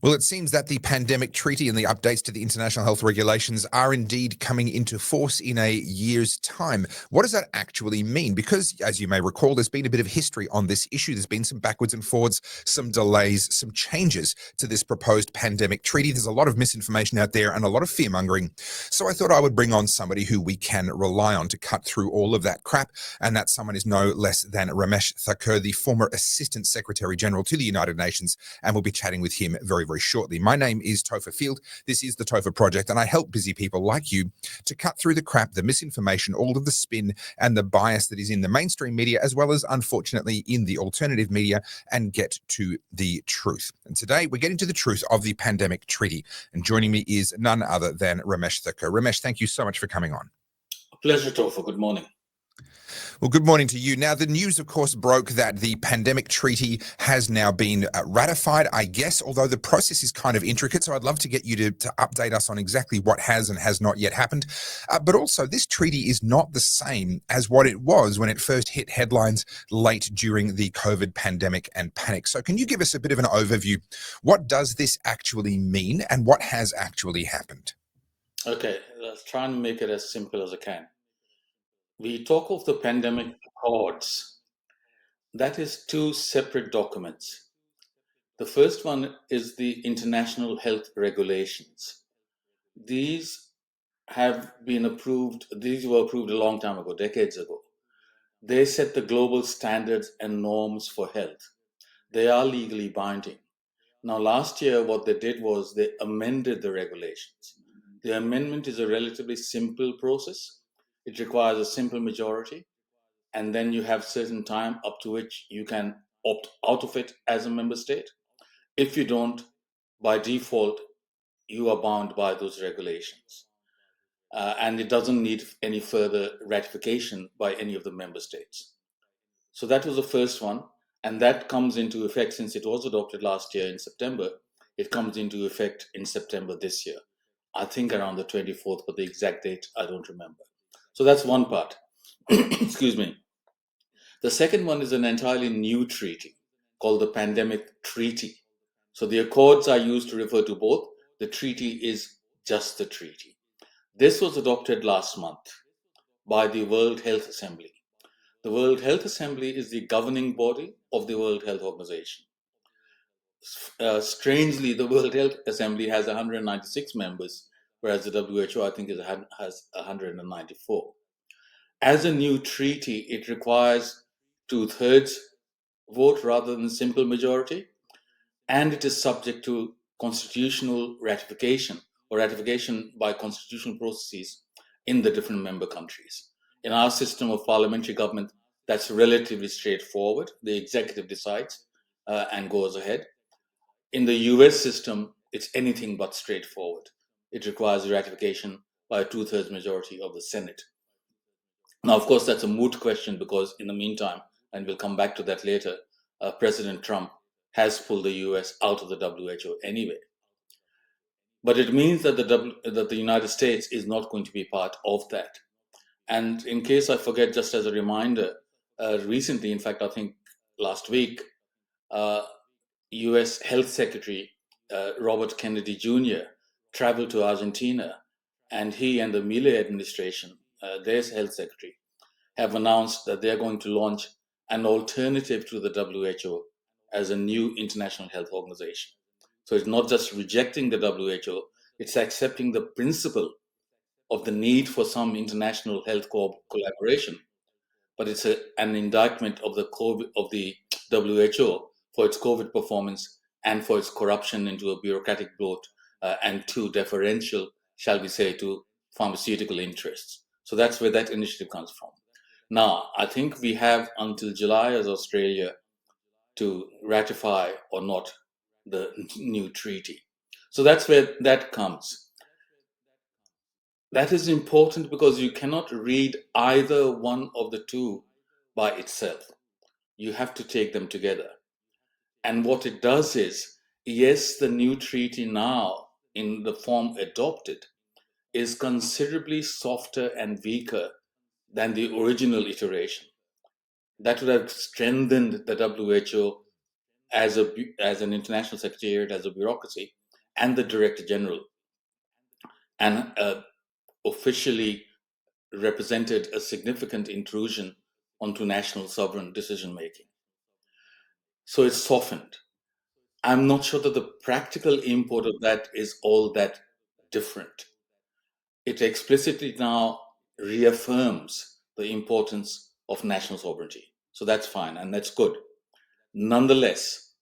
Well, it seems that the pandemic treaty and the updates to the international health regulations are indeed coming into force in a year's time. What does that actually mean? Because, as you may recall, there's been a bit of history on this issue. There's been some backwards and forwards, some delays, some changes to this proposed pandemic treaty. There's a lot of misinformation out there and a lot of fear mongering. So I thought I would bring on somebody who we can rely on to cut through all of that crap. And that someone is no less than Ramesh Thakur, the former Assistant Secretary General to the United Nations. And we'll be chatting with him very shortly. My name is Topher Field. This is the Topher Project, and I help busy people like you to cut through the crap, the misinformation, all of the spin and the bias that is in the mainstream media, as well as, unfortunately, in the alternative media, and get to the truth. And today we're getting to the truth of the pandemic treaty. And joining me is none other than Ramesh Thakur. Ramesh, thank you so much for coming on. A pleasure, Topher. Good morning. Well, good morning to you. Now, the news, of course, broke that the pandemic treaty has now been ratified, I guess, although the process is kind of intricate. So I'd love to get you to update us on exactly what has and has not yet happened. But also, this treaty is not the same as what it was when it first hit headlines late during the COVID pandemic and panic. So can you give us a bit of an overview? What does this actually mean and what has actually happened? Okay, let's try and make it as simple as I can. We talk of the pandemic accords. That is two separate documents. The first one is the international health regulations. These have been approved, these were approved a long time ago, decades ago. They set the global standards and norms for health. They are legally binding. Now, last year, what they did was they amended the regulations. The amendment is a relatively simple process. It requires a simple majority, and then you have certain time up to which you can opt out of it as a member state. If you don't, by default, you are bound by those regulations. And it doesn't need any further ratification by any of the member states. So that was the first one, and that comes into effect since it was adopted last year in September. It comes into effect in September this year. I think around the 24th, but the exact date I don't remember. So that's one part. Excuse me. The second one is an entirely new treaty called the Pandemic Treaty. So the accords are used to refer to both. The treaty is just the treaty. This was adopted last month by the World Health Assembly. The World Health Assembly is the governing body of the World Health Organization. Strangely, the World Health Assembly has 196 members, whereas the WHO, I think, has 194. As a new treaty, it requires 2/3 vote rather than simple majority, and it is subject to constitutional ratification or ratification by constitutional processes in the different member countries. In our system of parliamentary government, that's relatively straightforward. The executive decides and goes ahead. In the US system, it's anything but straightforward. It requires ratification by a 2/3 majority of the Senate. Now, of course, that's a moot question because in the meantime, and we'll come back to that later, President Trump has pulled the US out of the WHO anyway. But it means that the United States is not going to be part of that. And in case I forget, just as a reminder, recently, in fact, I think last week, US Health Secretary Robert Kennedy Jr. traveled to Argentina, and he and the Milei administration, their health secretary, have announced that they are going to launch an alternative to the WHO as a new international health organization. So it's not just rejecting the WHO, it's accepting the principle of the need for some international health collaboration, but it's an indictment of the WHO for its COVID performance and for its corruption into a bureaucratic bloat and too deferential, shall we say, to pharmaceutical interests. So that's where that initiative comes from. Now, I think we have until July as Australia to ratify or not the new treaty. So that's where that comes. That is important because you cannot read either one of the two by itself. You have to take them together. And what it does is, yes, the new treaty now, in the form adopted, is considerably softer and weaker than the original iteration. That would have strengthened the WHO as an international secretariat, as a bureaucracy, and the Director General, and officially represented a significant intrusion onto national sovereign decision making. So it's softened. I'm not sure that the practical import of that is all that different. It explicitly now reaffirms the importance of national sovereignty. So that's fine and that's good. Nonetheless,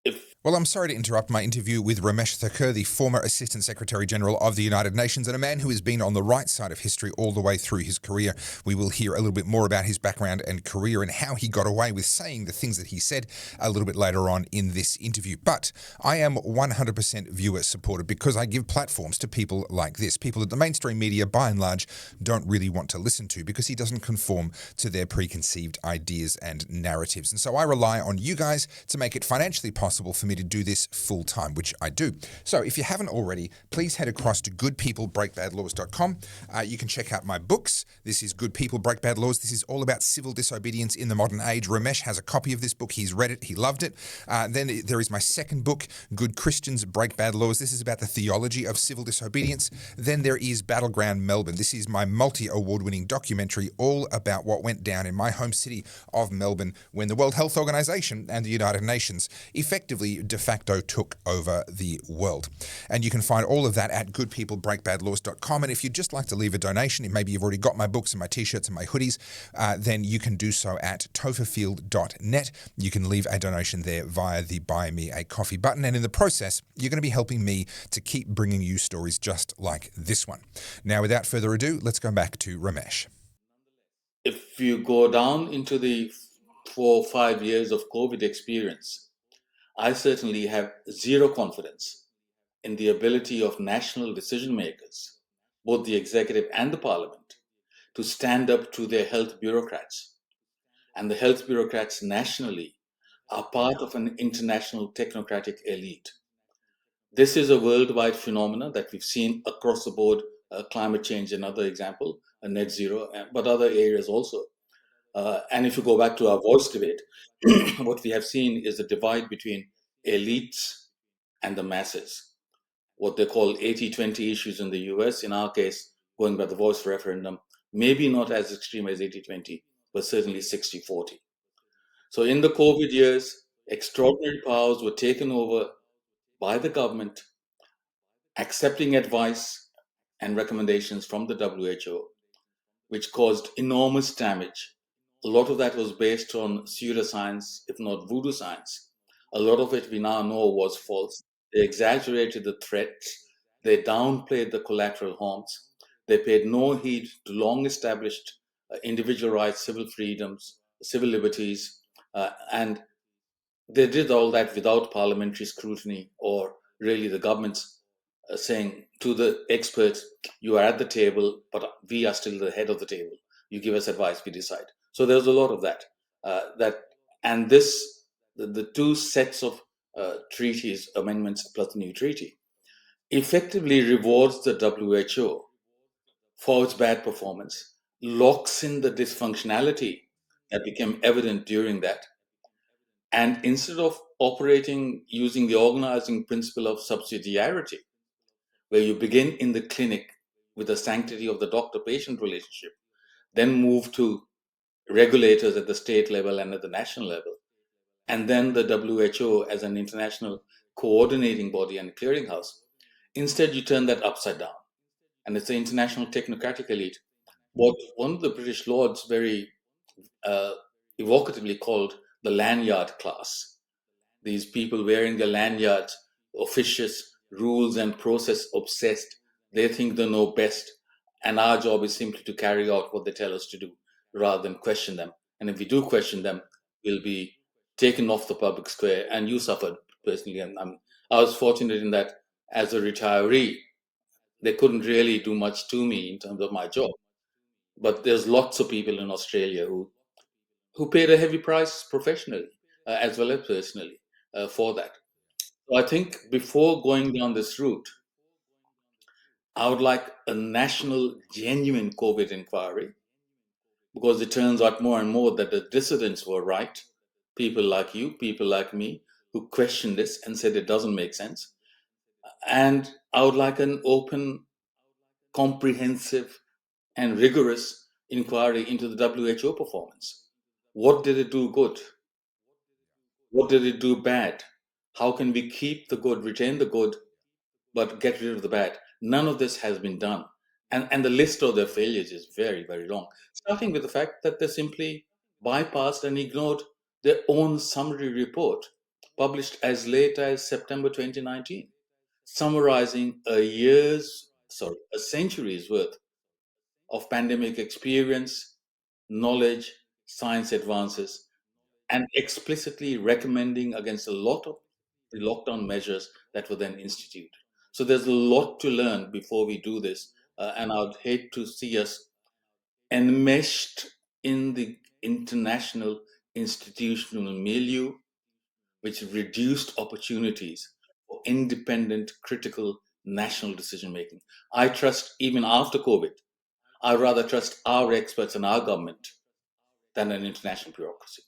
if Well, I'm sorry to interrupt my interview with Ramesh Thakur, the former Assistant Secretary General of the United Nations, and a man who has been on the right side of history all the way through his career. We will hear a little bit more about his background and career and how he got away with saying the things that he said a little bit later on in this interview. But I am 100% viewer supported because I give platforms to people like this, people that the mainstream media, by and large, don't really want to listen to because he doesn't conform to their preconceived ideas and narratives. And so I rely on you guys to make it financially possible for me to do this full time, which I do. So if you haven't already, please head across to goodpeoplebreakbadlaws.com. You can check out my books. This is Good People Break Bad Laws. This is all about civil disobedience in the modern age. Ramesh has a copy of this book. He's read it. He loved it. Then there is my second book, Good Christians Break Bad Laws. This is about the theology of civil disobedience. Then there is Battleground Melbourne. This is my multi-award-winning documentary all about what went down in my home city of Melbourne when the World Health Organization and the United Nations effectively de facto took over the world. And you can find all of that at goodpeoplebreakbadlaws.com. And if you'd just like to leave a donation, maybe you've already got my books and my t-shirts and my hoodies, then you can do so at topherfield.net. You can leave a donation there via the Buy Me a Coffee button. And in the process, you're going to be helping me to keep bringing you stories just like this one. Now, without further ado, let's go back to Ramesh. If you go down into the 4 or 5 years of COVID experience, I certainly have zero confidence in the ability of national decision makers, both the executive and the parliament, to stand up to their health bureaucrats. And the health bureaucrats nationally are part of an international technocratic elite. This is a worldwide phenomenon that we've seen across the board, climate change, another example, net zero, but other areas also. And if you go back to our voice debate, what we have seen is a divide between elites and the masses, what they call 80-20 issues in the US. In our case, going by the voice referendum, maybe not as extreme as 80-20, but certainly 60-40. So in the COVID years, extraordinary powers were taken over by the government, accepting advice and recommendations from the WHO, which caused enormous damage. A lot of that was based on pseudoscience, if not voodoo science. A lot of it we now know was false. They exaggerated the threats. They downplayed the collateral harms. They paid no heed to long established individual rights, civil freedoms, civil liberties, and they did all that without parliamentary scrutiny or really the government's saying to the experts, you are at the table, but we are still the head of the table. You give us advice, we decide. So there's a lot of that. And the two sets of treaties, amendments plus the new treaty, effectively rewards the WHO for its bad performance, locks in the dysfunctionality that became evident during that. And instead of operating using the organizing principle of subsidiarity, where you begin in the clinic with the sanctity of the doctor-patient relationship, then move to regulators at the state level and at the national level, and then the WHO as an international coordinating body and clearinghouse. Instead, you turn that upside down, and it's the international technocratic elite. What one of the British lords very evocatively called the lanyard class. These people wearing the lanyards, officious, rules and process obsessed. They think they know best. And our job is simply to carry out what they tell us to do rather than question them. And if we do question them, we'll be taken off the public square. And you suffered personally. And I was fortunate in that as a retiree, they couldn't really do much to me in terms of my job. But there's lots of people in Australia who paid a heavy price professionally as well as personally for that. So I think before going down this route, I would like a national, genuine COVID inquiry because it turns out more and more that the dissidents were right. people like you, people like me, who questioned this and said it doesn't make sense. And I would like an open, comprehensive, and rigorous inquiry into the WHO performance. What did it do good? What did it do bad? How can we keep the good, retain the good, but get rid of the bad? None of this has been done. And the list of their failures is very, very long, starting with the fact that they simply bypassed and ignored their own summary report, published as late as September 2019, summarizing a century's worth of pandemic experience, knowledge, science advances, and explicitly recommending against a lot of the lockdown measures that were then instituted. So there's a lot to learn before we do this, and I'd hate to see us enmeshed in the international institutional milieu, which reduced opportunities for independent, critical national decision making. I trust, even after COVID, I rather trust our experts and our government than an international bureaucracy.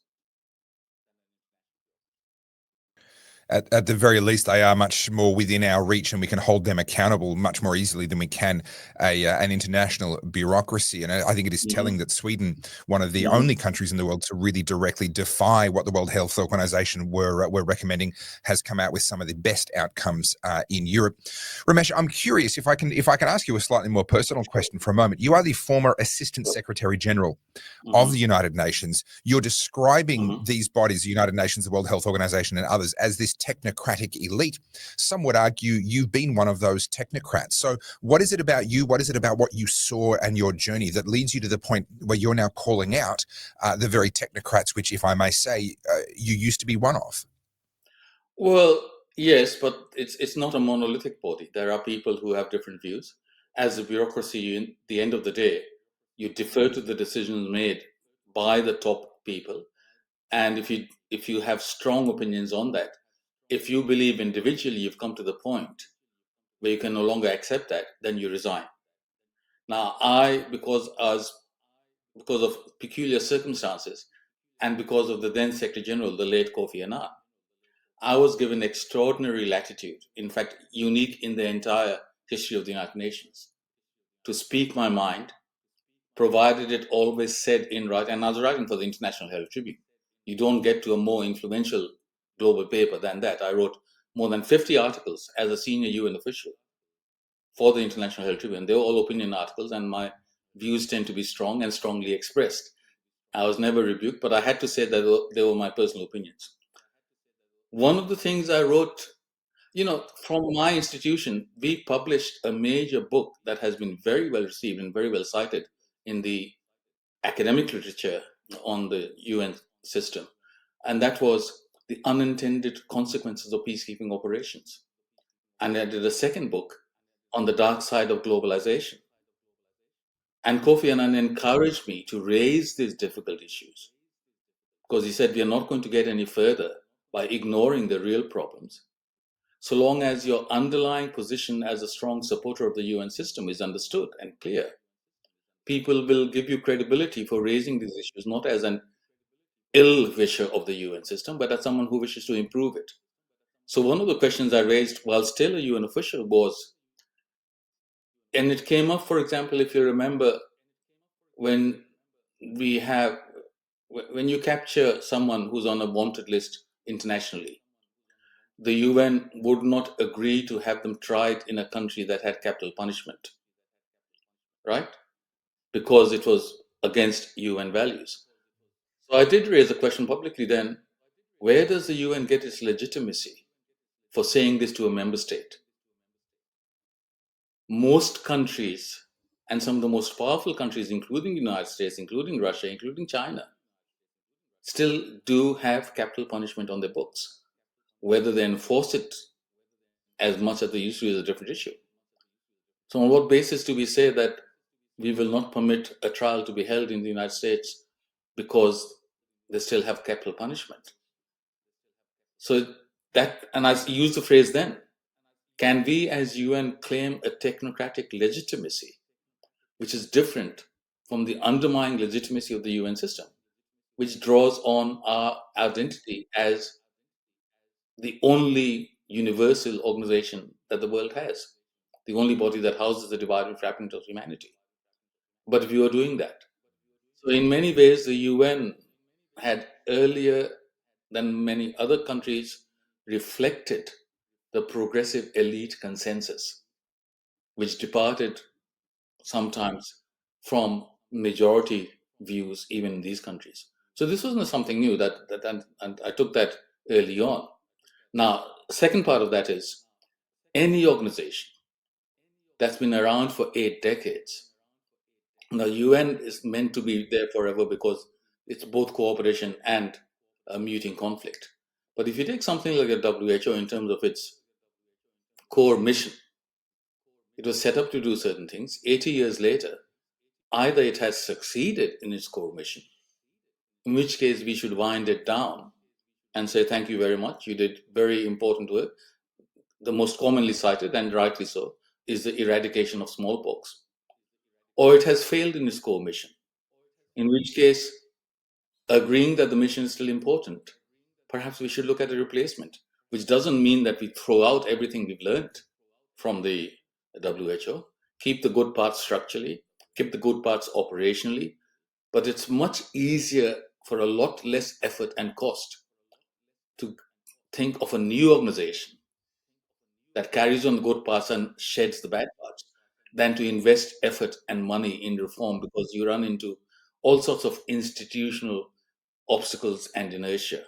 At the very least, they are much more within our reach, and we can hold them accountable much more easily than we can an international bureaucracy. And I think it is telling that Sweden, one of the only countries in the world to really directly defy what the World Health Organization were recommending, has come out with some of the best outcomes in Europe. Ramesh, I'm curious if I can ask you a slightly more personal question for a moment. You are the former Assistant Secretary General of the United Nations. You're describing these bodies, the United Nations, the World Health Organization, and others, as this technocratic elite. Some would argue you've been one of those technocrats. So what is it about you? What is it about what you saw and your journey that leads you to the point where you're now calling out the very technocrats, which, if I may say, you used to be one of? Well, yes, but it's not a monolithic body. There are people who have different views. As a bureaucracy, at the end of the day, you defer to the decisions made by the top people. And if you have strong opinions on that, if you believe individually you've come to the point where you can no longer accept that, then you resign. Now, because of peculiar circumstances and because of the then Secretary General, the late Kofi Annan, I was given extraordinary latitude, in fact, unique in the entire history of the United Nations, to speak my mind, provided it always said in writing. And I was writing for the International Herald Tribune. You don't get to a more influential global paper than that. I wrote more than 50 articles as a senior UN official for the International Herald Tribune. They were all opinion articles, and my views tend to be strong and strongly expressed. I was never rebuked, but I had to say that they were my personal opinions. One of the things I wrote, from my institution, we published a major book that has been very well received and very well cited in the academic literature on the UN system. And that was The Unintended Consequences of Peacekeeping Operations. And I did a second book on the dark side of globalization. And Kofi Annan encouraged me to raise these difficult issues because he said we are not going to get any further by ignoring the real problems. So long as your underlying position as a strong supporter of the UN system is understood and clear, people will give you credibility for raising these issues, not as an ill wisher of the UN system, but as someone who wishes to improve it. So one of the questions I raised while still a UN official was, and it came up, for example, if you remember, when we have, when you capture someone who's on a wanted list internationally, the UN would not agree to have them tried in a country that had capital punishment, right? Because it was against UN values. So I did raise a question publicly then, where does the UN get its legitimacy for saying this to a member state? Most countries, and some of the most powerful countries, including the United States, including Russia, including China, still do have capital punishment on their books. Whether they enforce it as much as they used to is a different issue. So on what basis do we say that we will not permit a trial to be held in the United States because they still have capital punishment? So that, and I used the phrase then, can we as UN claim a technocratic legitimacy, which is different from the underlying legitimacy of the UN system? which draws on our identity as the only universal organization that the world has, the only body that houses the divided fragment of humanity. But we were doing that. So, in many ways, the UN had earlier than many other countries reflected the progressive elite consensus, which departed sometimes from majority views, even in these countries. So this wasn't something new. And I took that early on. Now, second part of that is any organization that's been around for 8 decades. Now, UN is meant to be there forever because it's both cooperation and muting conflict. But if you take something like a WHO in terms of its core mission, it was set up to do certain things. 80 years later, either it has succeeded in its core mission, in which case we should wind it down and say, thank you very much, you did very important work. The most commonly cited, and rightly so, is the eradication of smallpox. Or it has failed in its core mission, in which case, agreeing that the mission is still important, perhaps we should look at a replacement, which doesn't mean that we throw out everything we've learned from the WHO, keep the good parts structurally, keep the good parts operationally, but it's much easier for a lot less effort and cost to think of a new organization that carries on the good parts and sheds the bad parts than to invest effort and money in reform, because you run into all sorts of institutional obstacles and inertia.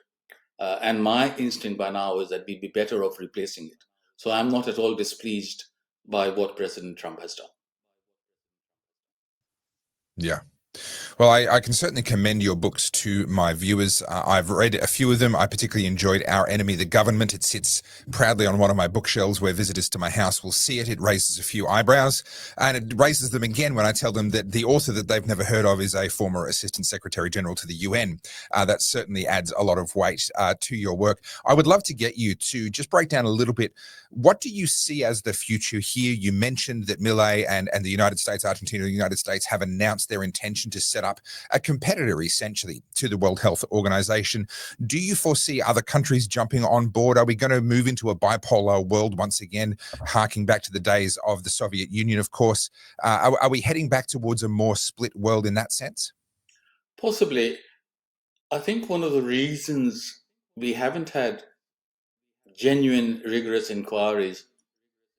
And my instinct by now is that we'd be better off replacing it. So I'm not at all displeased by what President Trump has done. Yeah. Well, I can certainly commend your books to my viewers. I've read a few of them. I particularly enjoyed Our Enemy, the Government. It sits proudly on one of my bookshelves where visitors to my house will see it. It raises a few eyebrows, and it raises them again when I tell them that the author that they've never heard of is a former Assistant Secretary General to the UN. That certainly adds a lot of weight to your work. I would love to get you to just break down a little bit. What do you see as the future here? You mentioned that Milei and the United States, Argentina, and the United States have announced their intention to set up a competitor essentially to the World Health Organization. Do you foresee other countries jumping on board? Are we going to move into a bipolar world once again, harking back to the days of the Soviet Union, of course? Are we heading back towards a more split world in that sense? Possibly. I think one of the reasons we haven't had genuine, rigorous inquiries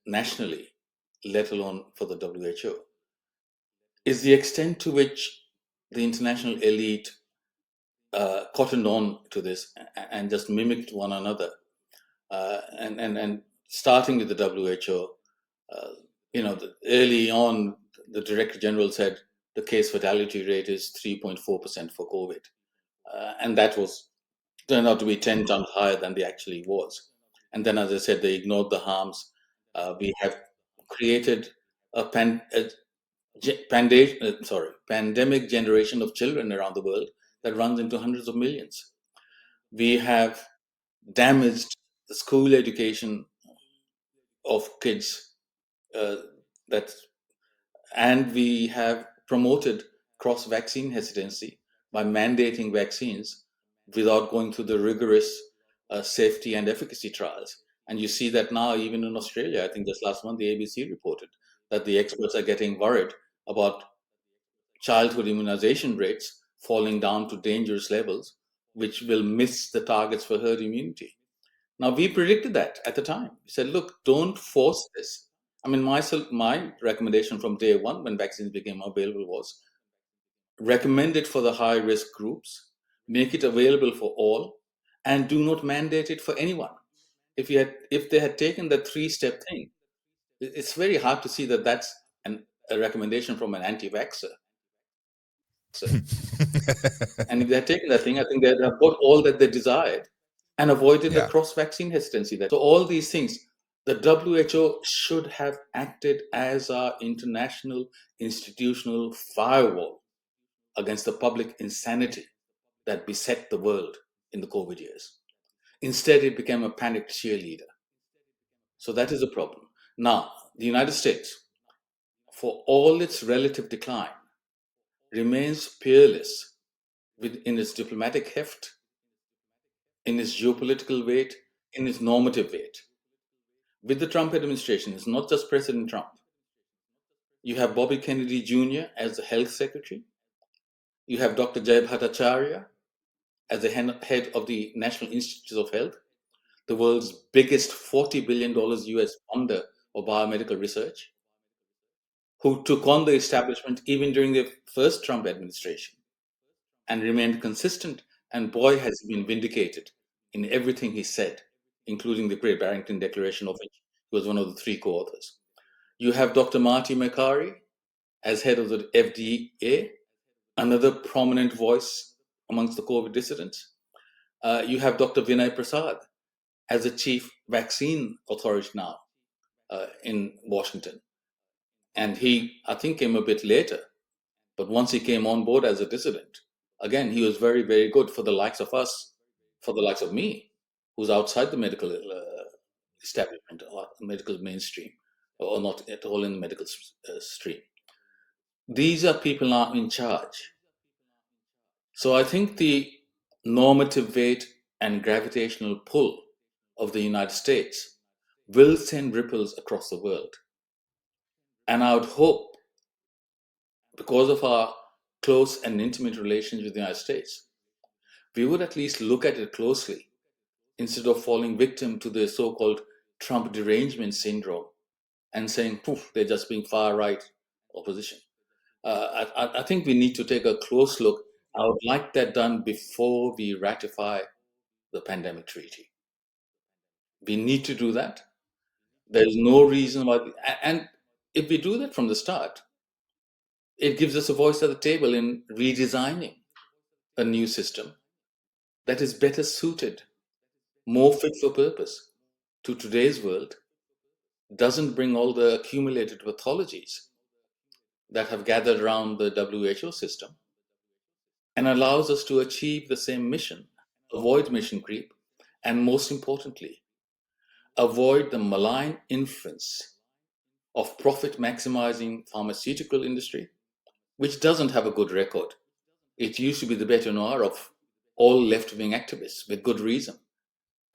nationally, let alone for the WHO, is the extent to which the international elite cottoned on to this and just mimicked one another. And starting with the WHO, early on, the Director General said the case fatality rate is 3.4% for COVID. And that turned out to be 10 times higher than they actually was. And then, as I said, they ignored the harms. We have created a pandemic generation of children around the world that runs into hundreds of millions. We have damaged the school education of kids, uh, that, and we have promoted cross-vaccine hesitancy by mandating vaccines without going through the rigorous safety and efficacy trials. And you see that now even in Australia. I think just last month the ABC reported that the experts are getting worried about childhood immunization rates falling down to dangerous levels, which will miss the targets for herd immunity. Now, we predicted that at the time. We said, look, don't force this. I mean, my recommendation from day one when vaccines became available was recommend it for the high risk groups, make it available for all, and do not mandate it for anyone. If they had taken that 3-step thing, it's very hard to see that that's a recommendation from an anti-vaxxer. And if they had taken that thing, I think they'd have got all that they desired and avoided the Yeah. cross-vaccine hesitancy. So all these things, the WHO should have acted as our international institutional firewall against the public insanity that beset the world in the COVID years. Instead, it became a panicked cheerleader. So that is a problem. Now, the United States, for all its relative decline, remains peerless in its diplomatic heft, in its geopolitical weight, in its normative weight. With the Trump administration, it's not just President Trump. You have Bobby Kennedy Jr. as the health secretary. You have Dr. Jay Bhattacharya as the head of the National Institutes of Health, the world's biggest $40 billion US funder of biomedical research, who took on the establishment even during the first Trump administration and remained consistent. And boy, has he been vindicated in everything he said, including the Great Barrington Declaration, of which he was one of the 3 co-authors. You have Dr. Marty Makary as head of the FDA, another prominent voice amongst the COVID dissidents. You have Dr. Vinay Prasad as the chief vaccine authority now in Washington. And he, I think, came a bit later. But once he came on board as a dissident, again, he was very, very good for the likes of us, for the likes of me, who's outside the medical establishment or medical mainstream, or not at all in the medical stream. These are people now in charge. So I think the normative weight and gravitational pull of the United States will send ripples across the world. And I would hope, because of our close and intimate relations with the United States, we would at least look at it closely instead of falling victim to the so-called Trump derangement syndrome and saying, poof, they're just being far-right opposition. I think we need to take a close look. I would like that done before we ratify the pandemic treaty. We need to do that. There's no reason why. And if we do that from the start, it gives us a voice at the table in redesigning a new system that is better suited, more fit for purpose to today's world, doesn't bring all the accumulated pathologies that have gathered around the WHO system, and allows us to achieve the same mission, avoid mission creep, and most importantly, avoid the malign influence of profit maximizing pharmaceutical industry, which doesn't have a good record. It used to be the bête noire of all left-wing activists with good reason.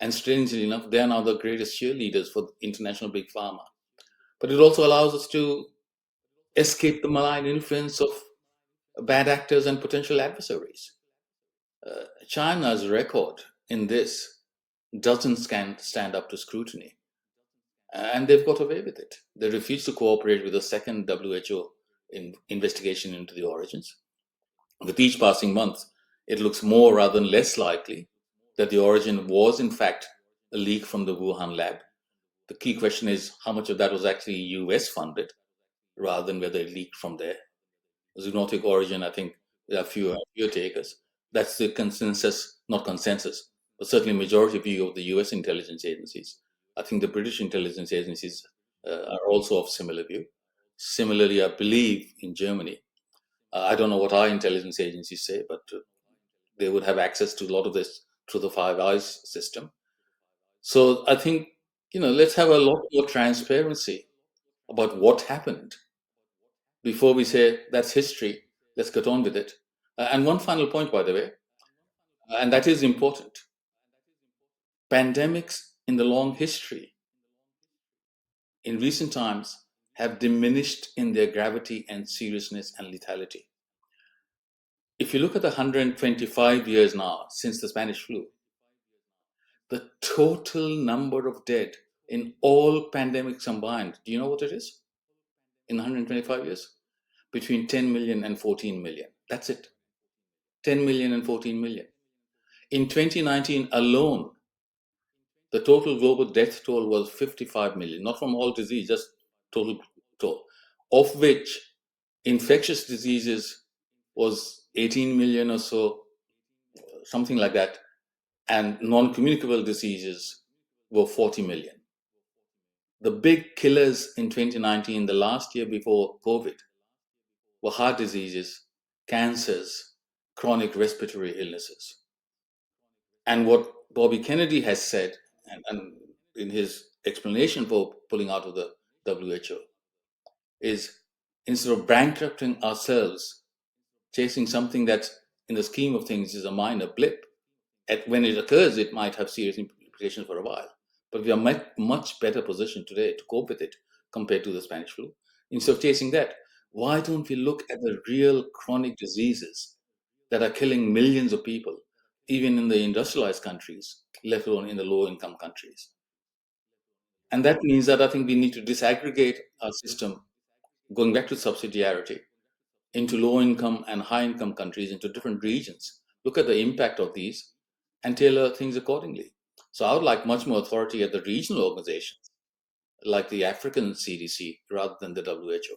And strangely enough, they are now the greatest cheerleaders for international big pharma. But it also allows us to escape the malign influence of bad actors and potential adversaries. China's record in this doesn't stand up to scrutiny. And they've got away with it. They refused to cooperate with the second WHO investigation into the origins. With each passing month, it looks more rather than less likely that the origin was in fact a leak from the Wuhan lab. The key question is how much of that was actually US funded rather than whether it leaked from there. Zoonotic origin, I think there are fewer takers. That's the consensus, not consensus, but certainly majority view of the US intelligence agencies. I think the British intelligence agencies are also of similar view. Similarly, I believe in Germany. I don't know what our intelligence agencies say, but they would have access to a lot of this through the Five Eyes system. So I think, let's have a lot more transparency about what happened before we say that's history, let's get on with it. And one final point, by the way, and that is important. Pandemics in the long history in recent times have diminished in their gravity and seriousness and lethality. If you look at the 125 years now since the Spanish flu, the total number of dead in all pandemics combined, do you know what it is? In 125 years? Between 10 million and 14 million. That's it. 10 million and 14 million. In 2019 alone, the total global death toll was 55 million, not from all disease, just total toll, of which infectious diseases was 18 million or so, something like that, and non-communicable diseases were 40 million. The big killers in 2019, the last year before COVID, were heart diseases, cancers, chronic respiratory illnesses. And what Bobby Kennedy has said, and in his explanation for pulling out of the WHO, is instead of bankrupting ourselves, chasing something that's in the scheme of things, is a minor blip. When it occurs, it might have serious implications for a while. But we are much better positioned today to cope with it compared to the Spanish flu. Instead of chasing that, why don't we look at the real chronic diseases that are killing millions of people, even in the industrialized countries, let alone in the low-income countries? And that means that I think we need to disaggregate our system, going back to subsidiarity, into low-income and high-income countries, into different regions, look at the impact of these, and tailor things accordingly. So I would like much more authority at the regional organizations, like the African CDC, rather than the WHO.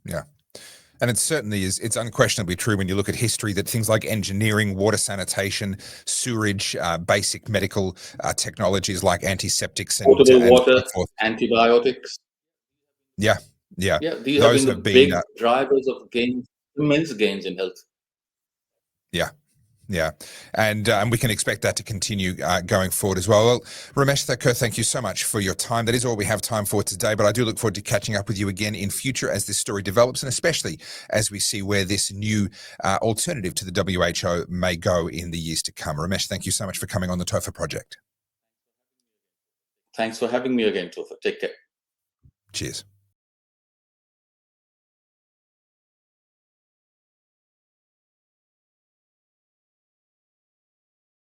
Yeah. And it certainly is, it's unquestionably true when you look at history that things like engineering, water sanitation, sewerage, basic medical technologies like antiseptics and Potable so water, forth. antibiotics. Yeah, yeah. Yeah, these have Those been have the been, big drivers of gains, immense gains in health. yeah. Yeah, and we can expect that to continue going forward as well. Well, Ramesh Thakur, thank you so much for your time. That is all we have time for today, but I do look forward to catching up with you again in future as this story develops, and especially as we see where this new alternative to the WHO may go in the years to come. Ramesh, thank you so much for coming on the Topher Project. Thanks for having me again, Topher. Take care. Cheers.